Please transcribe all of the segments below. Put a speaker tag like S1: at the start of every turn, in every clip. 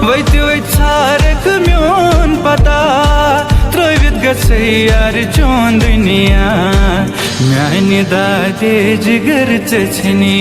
S1: وتہِ ژھارکھ میون پتہ ترٲوِتھ گژھے یار چون دُنیا میانہِ دادے جگر ژےٚ ژھٕنی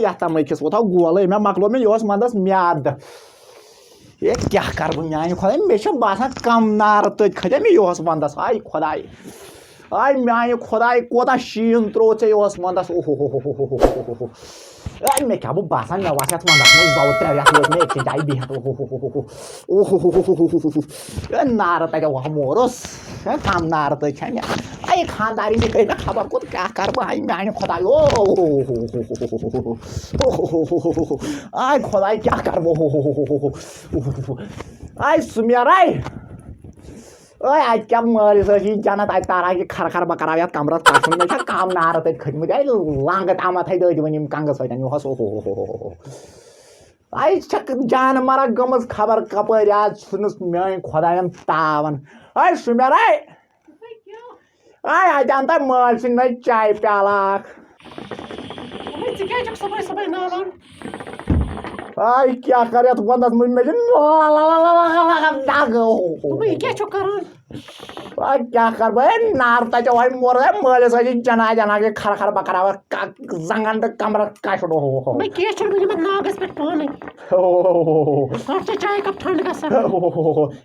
S2: یتھ مٔکھِس ووتھو گولٕے مےٚ مۄکلو مےٚ یہِ اوس ونٛدس میادٕ ہے کیٛاہ کرٕ بہٕ میانہِ خۄداے مےٚ چھِ باسان کم نارٕ تٔتۍ کھٔتیا مےٚ یِہُس ونٛدس آے خۄداے آے میانہِ خۄداے کوتاہ شیٖن تروو ژےٚ یِہُس ونٛدس اے مےٚ کیٛاہ بہٕ باسان مےٚ وَسہِ یتھ ونٛدس منٛز 2-3 رٮ۪تھ لٔگۍ مےٚ أکسٕے جایہِ بِہِتھ اے نارٕ تتہِ مورُس ہے کم نارٕ تٔتۍ چھےٚ مےٚ اے خاندارنۍ یہِ گٔے مےٚ خبر کوٚت کیٛاہ کرٕ بہٕ آے میانہِ خۄداے آے خۄداے کیٛاہ کرٕ بہٕ آے سُمیرے اے اَتہِ کیٛاہ مٲلِس ٲسۍ یہِ جنت اَتہِ تارا یہِ کھر بہٕ کراو یتھ کمرس پسنٛد مےٚ چھےٚ کم نارٕ تتہِ کھٔتمٕتۍ اے لنٛگہٕ تامتھٕے دٔدۍ وۄنۍ یِم کنگہٕ سۭتۍ یِہُس اے چھکھ جانہٕ مرگ گٔمٕژ خبر کپٲرۍ آز چھُنہٕ میٲنۍ خۄداین تاون اے سُمیرے اے اَتہِ اَن تہٕ مٲلۍ سٕنٛدۍ نٔے چایہِ پیالہٕ اکھ آے کیٛاہ کر یتھ ونٛدس منٛز مےٚ چھِ کیٛاہ کرٕ بہٕ ہے نارٕ تتہِ وۄنۍ مورُس ہے مٲلِس ٲسۍ جناج اناج کھر بہٕ کراو زنٛگن تہٕ کمرس کشُن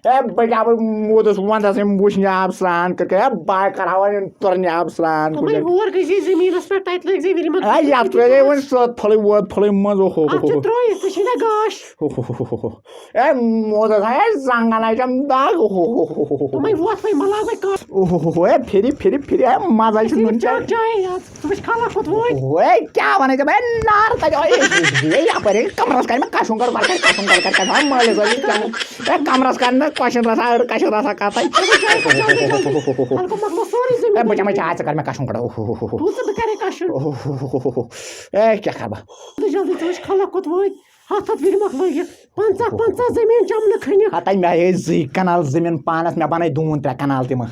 S2: ہے بہٕ کیٛاہ بہٕ موٗدُس ونٛدس یِم وٕشنہِ آبہٕ سرٛان کٔرۍ ہے بہٕ کراون یِم تُرنہِ آبہٕ سرٛان ہے یتھ ترٲے وۄنۍ سۄد پھلٕے وۄد پھلٕے منٛز ہے موٗدُس ہے زنٛگن آیٚچم دگ ہے پھِرِ ہے مزے چھُ نُن چاے ہے کیٛاہ ونے ژےٚ بہٕ ہے نارٕ تتہِ یپٲرۍ کمرس کرِ مےٚ کشُن کر مٲلِس ہے کمرس کر نہٕ کۄشن رژھا أڑ کشن رژھا کتھے ہے بہٕ چمے چاے ژٕ کر مےٚ کشُن کڑ ہے کیٛاہ کرٕ بہٕ ہتے مےٚ آیے 2 کنال زٔمیٖن پانس مےٚ بنٲے 2-3 کنال تِمہٕ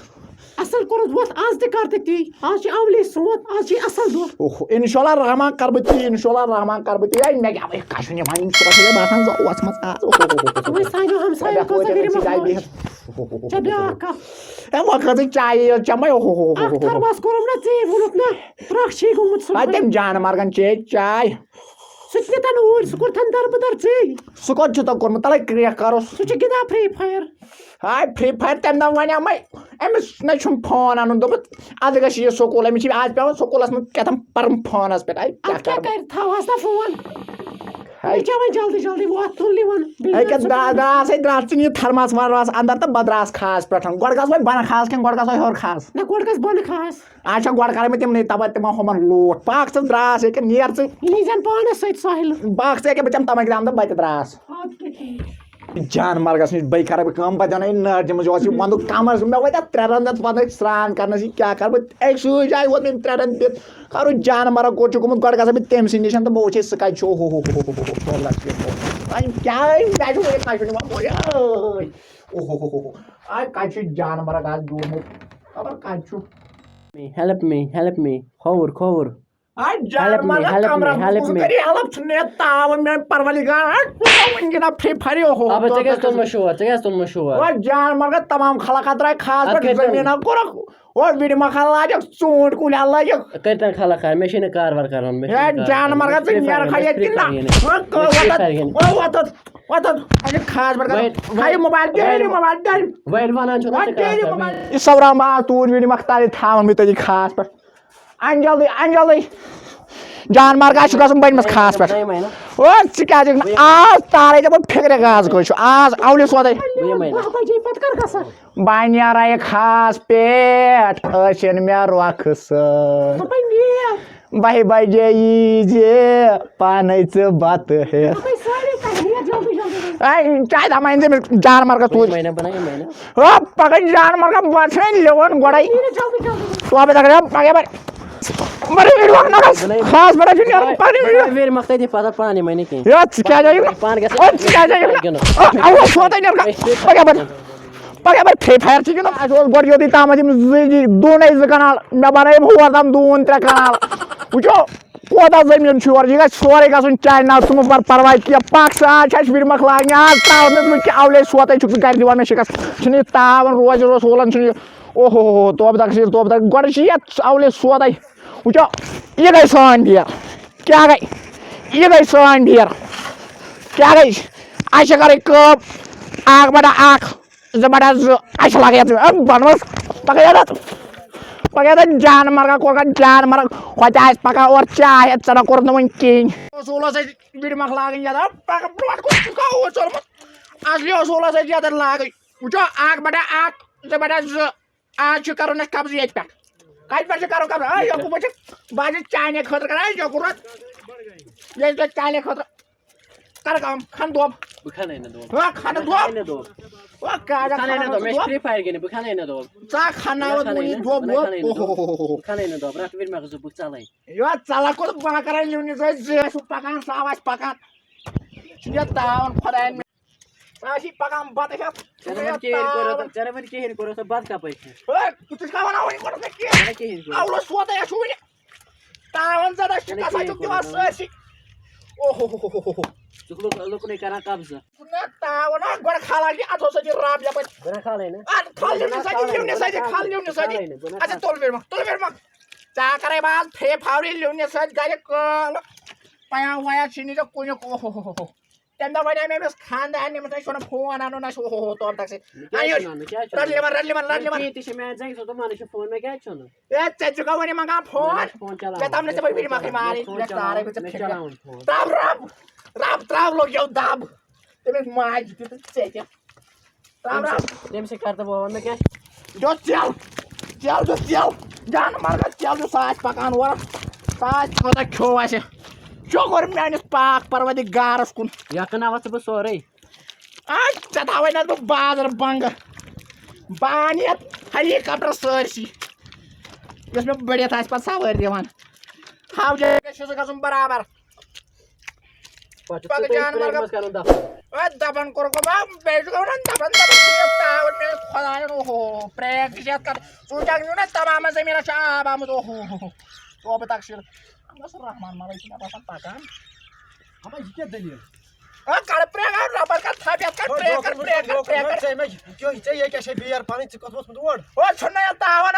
S2: انشاء اللہ رحمان کر بہٕ تی ہے مےٚ کیٛاہ کشُن یِوان یِم صُبحس چھِ مےٚ باسان زوس منٛز ہے وۄنۍ کھٔژٕے چایی یٲژ چمے تٔمۍ جانہٕ مرگن چیٚیہِ چاے سُہ کوٚت چھُ تۄہہِ کوٚرمُت تلے کرٛیکھ کروس ہاے فری فایر تمہِ دۄہ وَنیو مےٚ أمِس نَے چھُنہٕ فون اَنُن دوٚپُت اَدٕ گژھِ یہِ سکوٗل أمِس چھِ آز پیٚوان سکوٗلَس منٛز کیٛاہ تام پَرُن فونَس پٮ۪ٹھ ہے دراس ہے درٛاس ژٕ نہِ تھرماس ورماس اندر تہٕ بہٕ درٛاس کھہس پٮ۪ٹھ گۄڈٕ گژھ وۄنۍ بۄنہٕ کھہس کِنہٕ گۄڈٕ گژھ وۄنۍ ہیوٚر کھہس آز چھا گۄڈٕ کران مےٚ تِمنٕے تپٲرۍ تِمن ہُمن لوٗٹھ پاک ژٕ درٛاس ییٚکیٛاہ نیر ژٕ باغ ژٕ ییٚکیٛاہ بہٕ چمہٕ تمے گرام تہٕ بہٕ تہِ درٛاس جان مرگس نِش بیٚیہِ کرٕ بہٕ کٲم بہٕ دِنَے نٲرجہِ منٛز یہِ اوس یہِ ونٛدُک کمر مےٚ وٲتۍ اَتھ 3 رٮ۪تھ پتہٕ سرٛان کرنس یہِ کیٛاہ کرٕ بہٕ أکسٕے جایہِ ووت مےٚ 3 رٮ۪تھ دِتھ خبر جان مرگ کوٚت چھُ گوٚمُت گۄڈٕ گژھٕ بہٕ تٔمۍ سٕے نِش تہٕ بہٕ وٕچھے سُہ کتہِ چھُ کتہِ چھُ جان مرگ آز ڈوٗرمُت خبر کتہِ چھُ
S3: Help me. Khovur.
S2: جان مرگ کمرس منٛز کٔرِو ہیلپ چھُنہٕ مےٚ تاوُن میٲنۍ پروردِگار وٕنۍ گِنٛدان فری فایر جان مرگ تمام خلق درٛاے خاص پٲٹھۍ زٔمیٖنا کوٚرُکھ وِڈِما خان لاجکھ ژوٗنٛٹھۍ کُلۍ لاجکھ ہے جان مرگ ژٕ نیرکھا ییٚتہِ کِنہٕ خاص پٲٹھۍ موبایل یہِ سوران بہٕ آز توٗرۍ وِڈِما تالی تھاوان بہٕ تٔتی خاص پٲٹھۍ اَن جلدی جان مرگ چھُ گژھُن بٔنمِس خاص پٮ۪ٹھ ژٕ کیٛاہ دِکھ نہٕ آز تارے ژےٚ بہٕ فِکرِ گاز کٔژ چھُ آز اَولہِ سودَے بہٕ نیرے خاص پیٹ ٲسِن مےٚ رۄکھٕ سۭتۍ 2 بجے ییٖزِ پانے ژٕ بتہٕ ہٮ۪تھ چاے دام أنۍ زِ جان مرگس توٗرۍ پگہہ جان مرگس بہٕ چھُے لِوان گۄڈے خاص بڑا جنیئر
S3: ویر مقطع دی پتہ پانی میں نہیں
S2: یا کیا جائے
S3: پان گژھِ
S2: کیا جائے سوتا پگہ بر فری فایر گنٛدُن اَسہِ اوس گۄڈٕ یوٚتُے تامَتھ یِم دوٗنے 2 کنال مےٚ بنٲیِم ہور تام دوٗن 3 کنال وٕچھو کوتاہ زٔمیٖن چھُ یورٕ یہِ گژھِ سورُے گژھُن چانہِ ناو ژٕ مہٕ بر پرواے کینٛہہ پکھ سا آز چھِ اَسہِ وِرِ مۄکھ لاگنہِ آز ترٛاونہٕ بہٕ کینٛہہ اَولے سوتٕے چھُکھ ژٕ گرِ دِوان مےٚ شِکست چھُنہٕ یہِ تاوان روزِ رسوٗلن چھُنہٕ یہِ اوہو توبہٕ تقسیٖر گۄڈٕ چھِ یَتھ اَولے سوتٕے وٕچھو یہِ گٔے سٲنۍ ڈیر کیٛاہ گٔے یہِ گٔے سٲنۍ ڈیر کیٛاہ گٔے اَسہِ چھِ کَرٕنۍ کٲم 1/1 2/2 اَسہِ چھِ لاگان یَتھ بنوس پگاہ ییٚتٮ۪ن جان مرگا کوٚر جان مرگ ہوٚتہِ آسہِ پکان اورٕ چاے ہٮ۪تھ ژٕ نہ کوٚرُتھ نہٕ وُنہِ کِہیٖنۍ اصوٗل اوس اَسہِ وِرِ مۄکھ لاگٕنۍ یَتھ برونٛٹھ کُن چھُ اوس ژوٚلمُت اصلی اصوٗل اوس اَسہِ یَتٮ۪ن لاگٕنۍ وٕچھو 1/1 2/2 آز چھُ کَرُن اَسہِ قبضہٕ ییٚتہِ پٮ۪ٹھ کَتہِ پٮ۪ٹھ چھُ کَرُن قبضہٕ یوکُن بہٕ چھُ بہٕ چھُس چانے خٲطرٕ کران یوکُن روز ییٚتہِ پٮ۪ٹھ چانے خٲطرٕ کر کٲم کھن دوب کھنہٕ دوب
S3: فری فایر گِنٛدِ بہٕ کھنَے نہٕ دوب
S2: ژٕ کھناوَتھ وُنہِ دوب
S3: کھنَے نہٕ دوب رَٹھ وِرِ مۄکھ ژٕ بہٕ ژَلَے
S2: یوت ژَلَکھ کوٚت بہٕ کَران لِونہِ سۭتۍ زٕ ٲسِو پَکان سُہ آسہِ پَکان چھُنہٕ یَتھ تاوان خۄدایَن ژٕ آسی پَکان بَتہٕ ہٮ۪تھ
S3: ژےٚ وۄنۍ کِہیٖنۍ کوٚرُتھ بَتہٕ کَپٲرۍ
S2: ژٕ چھُکھ وَنان وٕنہِ کوٚرُکھ نہٕ کینٛہہ اَولو سوتٕے چھُ وٕنہِ تاوان زَدہ چھُ گژھان چھُکھ دِوان سٲرسٕے اوہو
S3: لُکنُے کران قبضہٕ
S2: تاوان گۄڈٕ کھالان یہِ اَتھو سۭتۍ رب یَپٲرۍ
S3: کھالے نہٕ
S2: کھال لِونہِ سۭتی اچھا تُل وِرِ مۄکھ ژےٚ کَرے بہٕ آز فری فاورِ لِونہِ سۭتۍ گرِ کٲم پیا ویا چھِنہٕ ژےٚ کُنیُک اوہو تَمہِ دۄہ وَنے مےٚ أمِس خانٛدارنہِ أمِس ٲسۍ وَنان فون اَنُن اَسہِ اوہو توبہٕ تقسیٖر رَٹ
S3: تہِ چھِ مےٚ زَنٛگہِ سۭتۍ دوٚپمَن چھُ فون مےٚ کیٛازِ چھُنہٕ
S2: ہے ژےٚ چھُکھا وۄنۍ منٛگان فون مےٚ تام نہٕ ژےٚ وٕرِ مۄکھٕے مارٕنۍ رب ترٛاو لوٚگ دب تٔمِس ماجہِ تہِ تہٕ ژےٚ تہِ ترٛاو رب
S3: تٔمۍ سٕے کَر تہٕ بہٕ وَن مےٚ کیٛاہ
S2: دیُت ژٮ۪ل جانہٕ مرگس ژٮ۪ل دیُت سُہ آسہِ پَکان اورٕ سُہ آسہِ کوتاہ کھیوٚو اَسہِ شُکُر میٛٲنِس پاک پروردِگارَس کُن
S3: یا کٕناوَتھ ژٕ بہٕ سورُے
S2: ژےٚ تھاوَے نہ بہٕ بازر بنٛگہٕ بہٕ اَنہٕ یَتھ ہیلی کاپٹر سٲرسٕے یۄس مےٚ بٔڑِتھ آسہِ پَتہٕ سَوٲرۍ دِوان ہاو جاے گژھِ سُہ گژھُن برابر دَبن کوٚرُکھ بیٚیہِ چھُکھ وَنان دَبن تاوَن مےٚ خۄدایَن اوہو پرٛیک تہِ چھِ یَتھ کَتھ سوٗنچاکھ نہٕ نا تمام زٔمیٖنَس چھُ آب آمُت اوہو توبہٕ تقسیٖر رحمان مَلٲے چھِ مےٚ باسان پَکان
S4: یہِ کیٛاہ دٔلیٖل
S2: کَڑ پرٛیک رَبر کَر تھپھ یَتھ کَر
S4: ژےٚ کیٛاہ چھے بیٚیہِ پَنٕنۍ ژٕ کوٚت ووٚتھمُت اور
S2: ہو چھُنہٕ یَتھ تاوان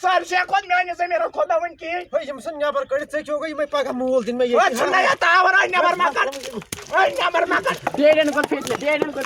S2: سٲرسٕے کھوٚت میٛٲنِس زٔمیٖنَس کھوٚت نہٕ وٕنہِ کِہیٖنۍ
S4: یِم ژھٕن نٮ۪بر کٔڑِتھ ژےٚ کیٛاہ گوٚو یِمے پگاہ مول دِنۍ مےٚ
S2: چھُنہٕ یَتھ تاوان نٮ۪بر مہ کَڑ نٮ۪بر مہ کَڑ
S3: ڈیڈٮ۪ن کوٚر فِٹنہِ ڈیڈٮ۪ن کوٚر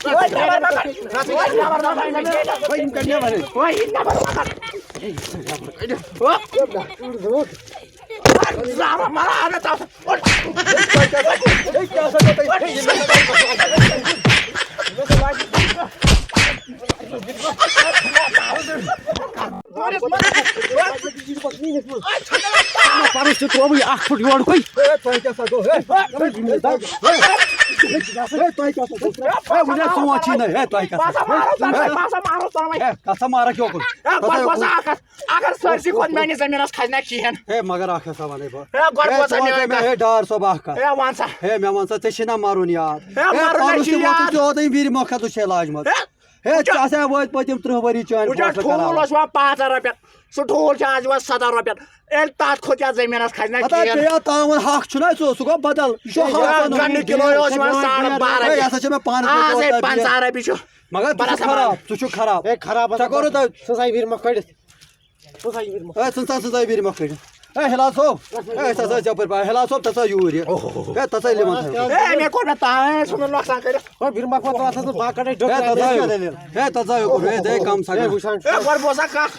S4: پَرُس تہِ ترٛووُے 1 فُٹ یورکُے تۄہہِ کیٛاہ سا گوٚو وٕنہِ سونٛچی نہٕ ہے تۄہہِ کَسا مارکھ یوکُن
S2: اگر سٲرسٕے کھوٚت میٛٲنِس زٔمیٖنَس کھسہِ نہ کِہیٖنۍ
S4: ہے مگر اکھ ہسا وَنَے بہٕ
S2: ہے
S4: ڈار صٲب اکھ کَتھ
S2: وَن سا
S4: ہے مےٚ وَن سا ژےٚ چھُے نہ مَرُن یاد پَرُس تہِ ووتُس ژےٚ اوتانۍ وِرِ مۄکھا ژٕ چھے لاجمٕژ ہے ژےٚ ہسا وٲتۍ پٔتِم 30 ؤری چٲنۍ
S2: ٹھوٗل اوس یِوان 5 رۄپیہِ سُہ ٹھوٗل چھُ آز یِوان 7 رۄپیہِ ییٚلہِ تَتھ کھوٚت یَتھ زٔمیٖنَس کھسہِ نہ
S4: بیٚیہِ تاوَن حق چھُنہ ژٕ سُہ گوٚو بدل یہِ چھُ یہِ ہسا چھِ مےٚ پانہٕ
S2: 50 رۄپیہِ چھُ
S4: مگر ژٕ چھُکھ خراب ژےٚ کوٚرُتھ
S3: سٕنٛزاے وِرِ مۄکھ کٔڑِتھ
S4: ہے ژٕ وِرِ مۄکھ کٔڑِتھ ہے ہِلال صٲب ہے ژٕ ہسا یَپٲرۍ پَکان ہِلال صٲب ژٕ ژا یوٗرۍ یہِ ہے ژٕ ژا لِوَن
S2: مےٚ کوٚر مےٚ تاوان ژھُنُن نۄقصان کٔرِتھ
S4: ہے تَتھ ژا یوکُن ہے دے کَم سا
S2: گۄڈٕ بوزا کَتھ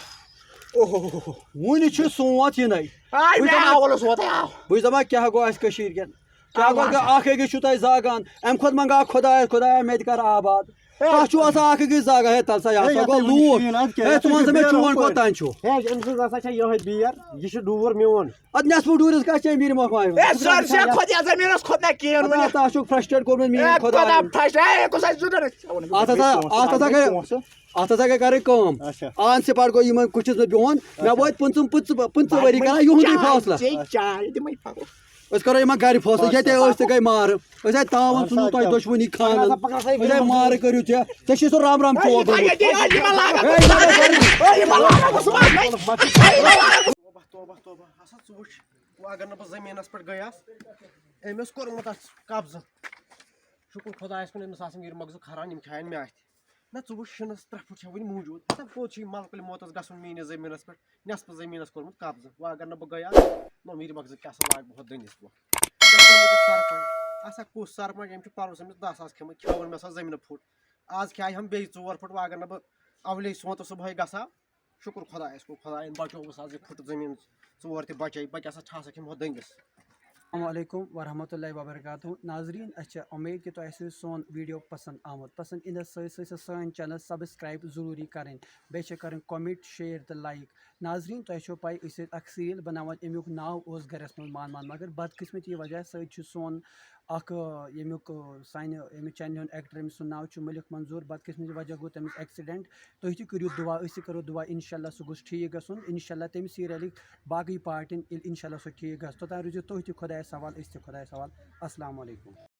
S4: وُنہِ چھُ سونٛت یِنَے بہٕ چھُس دَپان کیٛاہ گوٚو اَسہِ کٔشیٖرِ کٮ۪ن کیٛاہ گوٚو اکھ أکِس چھُو تۄہہِ زاگان اَمہِ کھۄتہٕ منٛگہٕ خۄدایا خۄدایا مےٚ تہِ کَر آباد تس چھو آسان اکھ أکِس زاگا ہے تل سا یہ ہسا گوٚو لوٗٹھ ہے ژٕ وَن سا مےٚ چون کوٚتام چھُ
S5: ہے أمۍ سٕنٛز ہسا چھےٚ یِہوٚے بیٖر یہِ چھُ ڈوٗر میون
S4: ادٕ نٮ۪صفہٕ ڈوٗرِس گژھِ ژےٚ میٖر مۄکھمایہِ
S2: سٲرسٕے کھۄتہٕ یَتھ زٔمیٖنَس کھوٚت نہ کِہیٖنۍ وٕنہِ
S4: تس چھُکھ فرسٹریٹ کوٚرمُت میٛٲنۍ خۄدا اتھ ہسا گٔے کرٕنۍ کٲم آن سپاٹ گوٚو یِمن کُٹھِس منٛز بِہُن مےٚ وٲتۍ 15 ؤری کران یِہُنٛدُے فٲصلہٕ أسۍ کرو یِمن گرِ فٲصلہٕ ییٚتے ٲسۍ تہِ گٔے مارٕ أسۍ آے تاوَن ژھٕنوٕ تۄہہِ دۄشوٕنی خانن أسۍ آے مارٕ کٔرِو ژےٚ ژےٚ چھُے سُہ رام رام چوب
S5: توبہ توبہ ہسا ژٕ وٕچھ وۄنۍ اگر نہٕ بہٕ زٔمیٖنَس پٮ۪ٹھ گٔیَس أمۍ اوس کوٚرمُت اَتھ قبضہٕ شُکُر خۄدایَس کُن أمِس آسان یہِ مۄغزٕ کھران یِم کھٮ۪ن مےٚ اَتھِ نہ ژٕ وٕچھ شِنَس 3 فُٹ چھےٚ وٕنہِ موٗجوٗد دَپ کوٚت چھُ یہِ ملکہٕ موتَس گژھُن میٛٲنِس زٔمیٖنَس پٮ۪ٹھ نٮ۪صفہٕ زٔمیٖنَس کوٚرمُت قبضہٕ وۄنۍ اگر نہٕ بہٕ گٔیاس نہ میٖر مۄغزٕ کیٛاہ سا لاگہٕ بہٕ ہُتھ دٔنِس بہٕ سرپنٛچ ہسا کُس سرپنٛچ أمۍ چھُ پَرُس أمِس 10 ساس کھیٚمٕت کھیوٚوُن مےٚ سا زٔمیٖنہٕ پھُٹ آز کھیٛاے ہم بیٚیہِ 4 فُٹ وۄنۍ اگر نہٕ بہٕ اَولے سونٛتہٕ صُبحٲے گژھا شُکُر خۄدایَس کُن خۄدایَن بچووُس آز یہِ پھٕٹ زٔمیٖن 4 تہِ بچے بہٕ کیٛاہ سا چھاسکھ یِم ہُتھ دٔنٛدِس
S6: السلام علیکم ورحمۃ اللہ وبرکاتہ ناظرین اچھا امید کہ تۄہہِ آسِوٕ سون ویڈیو پسند آمُت پسند اِنس سۭتۍ سۭتۍ سٲنۍ چینل سبسکرایب ضروٗری کرٕنۍ بیٚیہِ چھِ کَرٕنۍ کومنٹ شیر تہٕ لایک ناظریٖن تۄہہِ چھو پاے أسۍ ٲسۍ اکھ سیٖریل بناوان امیُک ناو اوس گرس منٛز مان مگر بدقٕسمتی وجہ سۭتۍ چھُ سون اکھ ییٚمیُک سانہِ ییٚمہِ چینلہِ ہُنٛد ایکٹر أمِس سُنٛد ناو چھُ مٔلِک منظوٗر بدقٕسمتی وجہ گوٚو تٔمِس ایکسِڈنٹ تُہۍ تہِ کٔرِو دُعا أسۍ تہِ کَرو دُعا اِنشاء اللہ سُہ گوٚژھ ٹھیٖک گژھُن اِنشاء اللہ تَمہِ سیٖریلٕکۍ باقٕے پارٹ ییٚلہِ اِنشاء اللہ سُہ ٹھیٖک گژھِ توٚتام روٗزِو تُہۍ تہِ خۄدایَس حوال أسۍ تہِ خۄدایَس حوال السلام علیکم